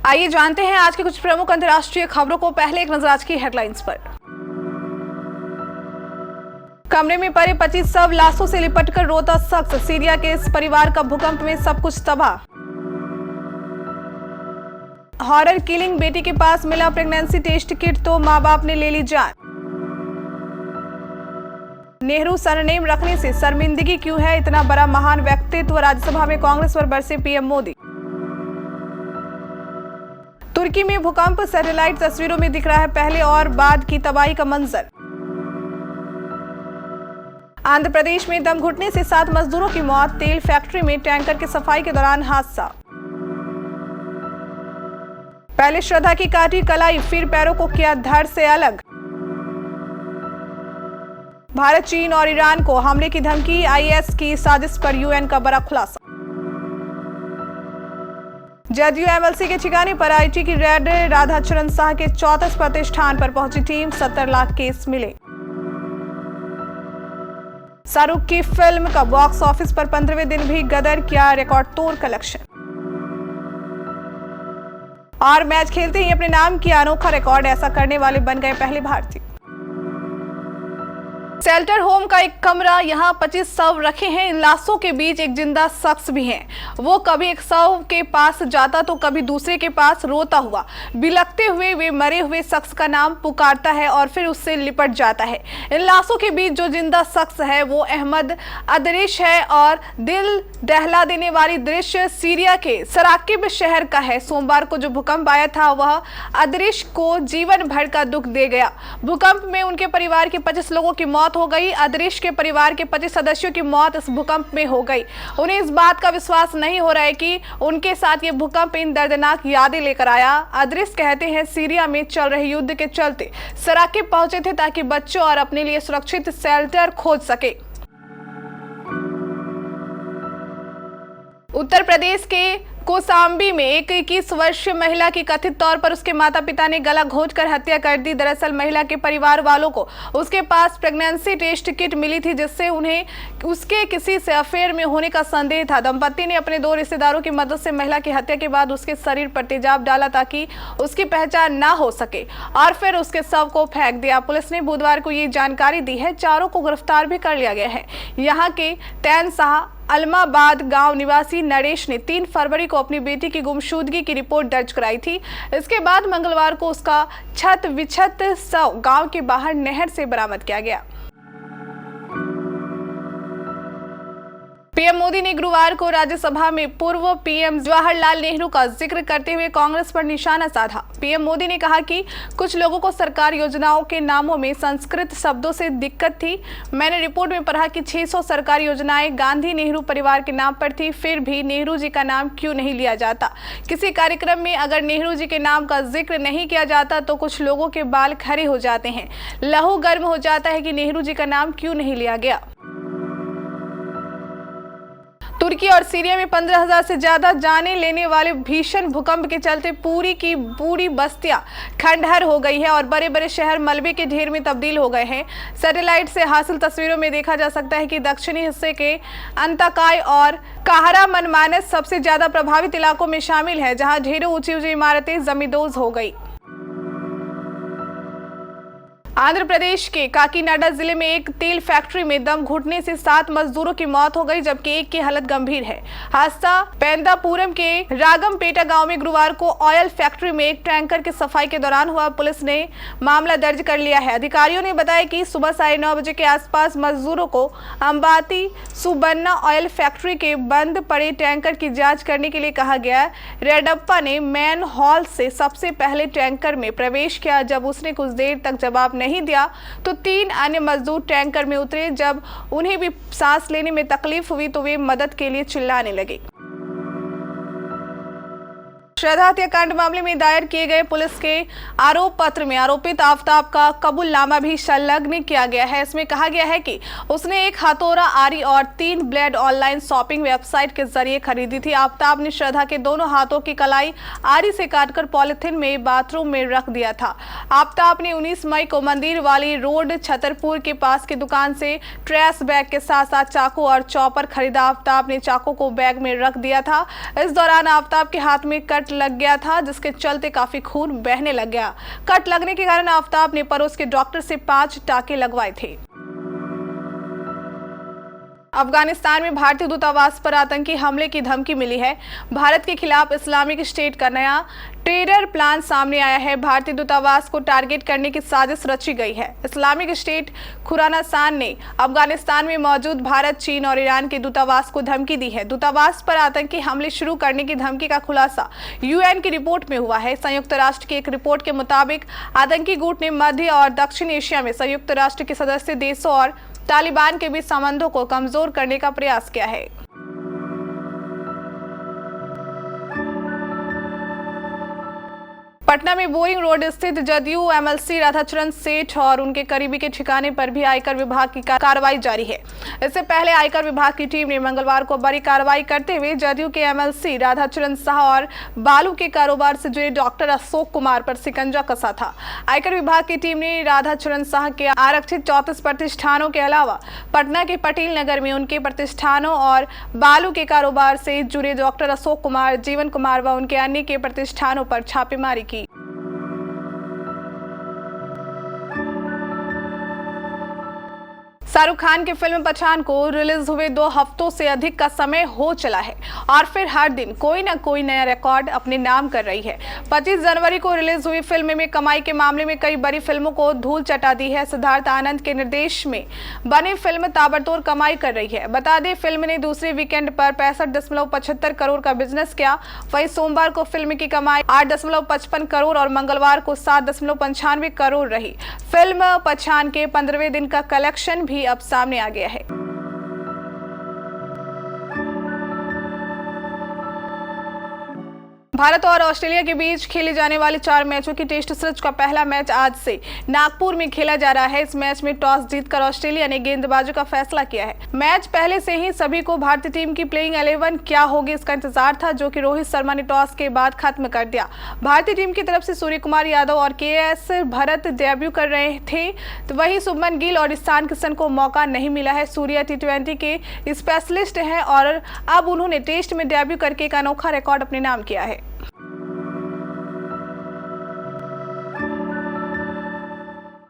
आइए जानते हैं आज के कुछ प्रमुख अंतर्राष्ट्रीय खबरों को। पहले एक नजर आज की हेडलाइंस पर। कमरे में पड़े 25 शव, लाशों से लिपटकर रोता शख्स। सीरिया के इस परिवार का भूकंप में सब कुछ तबाह। हॉरर किलिंग, बेटी के पास मिला प्रेगनेंसी टेस्ट किट तो मां बाप ने ले ली जान। नेहरू सरनेम रखने से शर्मिंदगी क्यों है, इतना बड़ा महान व्यक्तित्व। राज्यसभा में कांग्रेस पर बरसे पीएम मोदी। तुर्की में भूकंप, सैटेलाइट तस्वीरों में दिख रहा है पहले और बाद की तबाही का मंजर। आंध्र प्रदेश में दम घुटने से 7 मजदूरों की मौत। तेल फैक्ट्री में टैंकर की सफाई के दौरान हादसा। पहले श्रद्धा की काटी कलाई, फिर पैरों को किया धड़ से अलग। भारत, चीन और ईरान को हमले की धमकी। आईएस की साजिश पर यूएन का बड़ा खुलासा। जदयू एमएलसी के ठिकाने पर आईटी की रेड। राधाचरण शाह के 34 प्रतिष्ठान पर पहुंची टीम। 70 लाख केस मिले। शाहरुख की फिल्म का बॉक्स ऑफिस पर 15वें दिन भी गदर, किया रिकॉर्ड तोड़ कलेक्शन। और मैच खेलते ही अपने नाम किया अनोखा रिकॉर्ड, ऐसा करने वाले बन गए पहले भारतीय। शेल्टर होम का एक कमरा, यहाँ 25 शव रखे हैं। इन लाशों के बीच एक जिंदा शख्स भी है। वो कभी एक शव के पास जाता तो कभी दूसरे के पास, रोता हुआ बिलखते हुए वे मरे हुए शख्स का नाम पुकारता है और फिर उससे लिपट जाता है। इन लाशों के बीच जो जिंदा शख्स है वो अहमद अदरिश है और दिल दहला देने वाली दृश्य सीरिया के सराकिब शहर का है। सोमवार को जो भूकंप आया था वह अदरिश को जीवन भर का दुख दे गया। भूकंप में उनके परिवार के 25 लोगों की मौत हो गई। अदरिश के परिवार के 25 सदस्यों की मौत इस भूकंप में हो गई। उन्हें इस बात का विश्वास नहीं हो रहा है कि उनके साथ ये भूकंप इन दर्दनाक यादें लेकर आया। अदरिश कहते हैं सीरिया में चल रहे युद्ध के चलते सराकिब पहुंचे थे ताकि बच्चों और अपने लिए सुरक्षित शेल्टर खोज सके। उत्तर प्रदेश के कोसांबी में एक 21 वर्षीय महिला की कथित तौर पर उसके माता पिता ने गला घोंटकर हत्या कर दी। दरअसल महिला के परिवार वालों को उसके पास प्रेगनेंसी टेस्ट किट मिली थी जिससे उन्हें उसके किसी से अफेयर में होने का संदेह था। दंपति ने अपने 2 रिश्तेदारों की मदद से महिला की हत्या के बाद उसके शरीर पर तेजाब डाला ताकि उसकी पहचान ना हो सके और फिर उसके शव को फेंक दिया। पुलिस ने बुधवार को ये जानकारी दी है। चारों को गिरफ्तार भी कर लिया गया है। यहाँ के तैन शाह अलमाबाद गांव निवासी नरेश ने 3 फरवरी को अपनी बेटी की गुमशुदगी की रिपोर्ट दर्ज कराई थी। इसके बाद मंगलवार को उसका छत विछत शव गांव के बाहर नहर से बरामद किया गया। पीएम मोदी ने गुरुवार को राज्यसभा में पूर्व पीएम जवाहरलाल नेहरू का जिक्र करते हुए कांग्रेस पर निशाना साधा। पीएम मोदी ने कहा कि कुछ लोगों को सरकार योजनाओं के नामों में संस्कृत शब्दों से दिक्कत थी। मैंने रिपोर्ट में पढ़ा कि 600 सरकारी योजनाएं गांधी नेहरू परिवार के नाम पर थी, फिर भी नेहरू जी का नाम क्यों नहीं लिया जाता। किसी कार्यक्रम में अगर नेहरू जी के नाम का जिक्र नहीं किया जाता तो कुछ लोगों के बाल खड़े हो जाते हैं, लहू गर्म हो जाता है कि नेहरू जी का नाम क्यों नहीं लिया गया। तुर्की और सीरिया में 15,000 से ज्यादा जाने लेने वाले भीषण भूकंप के चलते पूरी की पूरी बस्तियां खंडहर हो गई है और बड़े बड़े शहर मलबे के ढेर में तब्दील हो गए हैं। सैटेलाइट से हासिल तस्वीरों में देखा जा सकता है कि दक्षिणी हिस्से के अंताकाय और काहरा मनमानस सबसे ज्यादा प्रभावित इलाकों में शामिल है, जहां ढेरों ऊंची ऊंची इमारतें जमींदोज हो गई। आंध्र प्रदेश के काकीनाडा जिले में एक तेल फैक्ट्री में दम घुटने से 7 मजदूरों की मौत हो गई जबकि एक की हालत गंभीर है। हादसा पेंदापुरम के रागमपेटा गांव में गुरुवार को ऑयल फैक्ट्री में एक टैंकर की सफाई के दौरान हुआ। पुलिस ने मामला दर्ज कर लिया है। अधिकारियों ने बताया कि सुबह 9:30 बजे के आसपास मजदूरों को अंबाती सुबन्ना ऑयल फैक्ट्री के बंद पड़े टैंकर की जाँच करने के लिए कहा गया। रेड्डप्पा ने मैन हॉल से सबसे पहले टैंकर में प्रवेश किया। जब उसने कुछ देर तक जवाब नहीं दिया तो 3 अन्य मजदूर टैंकर में उतरे। जब उन्हें भी सांस लेने में तकलीफ हुई तो वे मदद के लिए चिल्लाने लगे। श्रद्धा हत्याकांड मामले में दायर किए गए पुलिस के आरोप पत्र में आरोपित आफ्ताब का कबूलनामा भी संलग्न किया गया है। इसमें कहा गया है कि उसने एक हथौड़ा, आरी और 3 ब्लेड ऑनलाइन शॉपिंग वेबसाइट के जरिए खरीदी थी। आफ्ताब ने श्रद्धा के दोनों हाथों की कलाई आरी से काटकर पॉलिथीन में बाथरूम में रख दिया था। आफ्ताब ने 19 मई को मंदिर वाली रोड छतरपुर के पास की दुकान से ट्रैश बैग के साथ साथ चाकू और चॉपर खरीदा। आफ्ताब ने चाकू को बैग में रख दिया था। इस दौरान आफ्ताब के हाथ में कट लग गया था, जिसके चलते काफी खून बहने लग गया। कट लगने के कारण आफ्ताब ने पड़ोस के डॉक्टर से 5 टाके लगवाए थे। अफगानिस्तान में भारतीय दूतावास पर आतंकी हमले की धमकी मिली है। भारत के खिलाफ इस्लामिक स्टेट का नया टेरर प्लान सामने आया है। भारतीय दूतावास को टारगेट करने की साजिश रची गई है। इस्लामिक स्टेट खुरासान ने अफगानिस्तान में मौजूद भारत, चीन और ईरान के दूतावास को धमकी दी है। दूतावास पर आतंकी हमले शुरू करने की धमकी का खुलासा यूएन की रिपोर्ट में हुआ है। संयुक्त राष्ट्र की एक रिपोर्ट के मुताबिक आतंकी गुट ने मध्य और दक्षिण एशिया में संयुक्त राष्ट्र के सदस्य देशों और तालिबान के बीच संबंधों को कमजोर करने का प्रयास किया है। पटना में बोरिंग रोड स्थित जदयू एमएलसी राधाचरण सेठ और उनके करीबी के ठिकाने पर भी आयकर विभाग की कार्रवाई जारी है। इससे पहले आयकर विभाग की टीम ने मंगलवार को बड़ी कार्रवाई करते हुए जदयू के एमएलसी राधाचरण शाह और बालू के कारोबार से जुड़े डॉक्टर अशोक कुमार पर शिकंजा कसा था। आयकर विभाग की टीम ने राधाचरण शाह के आरक्षित 34 प्रतिष्ठानों के अलावा पटना के पटेल नगर में उनके प्रतिष्ठानों और बालू के कारोबार से जुड़े डॉक्टर अशोक कुमार, जीवन कुमार व उनके अन्य के प्रतिष्ठानों पर छापेमारी की। शाहरुख खान की फिल्म पठान को रिलीज हुए 2 हफ्तों से अधिक का समय हो चला है और फिर हर दिन कोई न कोई नया रिकॉर्ड अपने नाम कर रही है। 25 जनवरी को रिलीज हुई फिल्म में कमाई के मामले में कई बड़ी फिल्मों को धूल चटा दी है। सिद्धार्थ आनंद के निर्देश में बनी फिल्म ताबड़तोड़ कमाई कर रही है। बता दें, फिल्म ने दूसरे वीकेंड पर 65.75 करोड़ का बिजनेस किया। वहीं सोमवार को फिल्म की कमाई 8.55 करोड़ और मंगलवार को 7.95 करोड़ रही। फिल्म पठान के 15वें दिन का कलेक्शन भी अब सामने आ गया है। भारत और ऑस्ट्रेलिया के बीच खेले जाने वाले 4 मैचों की टेस्ट सीरीज का पहला मैच आज से नागपुर में खेला जा रहा है। इस मैच में टॉस जीतकर ऑस्ट्रेलिया ने गेंदबाजी का फैसला किया है। मैच पहले से ही सभी को भारतीय टीम की प्लेइंग 11 क्या होगी इसका इंतजार था, जो कि रोहित शर्मा ने टॉस के बाद खत्म कर दिया। भारतीय टीम की तरफ से सूर्य कुमार यादव और केएस भरत डेब्यू कर रहे थे, तो वहीं शुभमन गिल और ईशान किशन को मौका नहीं मिला है। सूर्या T20 के स्पेशलिस्ट हैं और अब उन्होंने टेस्ट में डेब्यू करके एक अनोखा रिकॉर्ड अपने नाम किया है।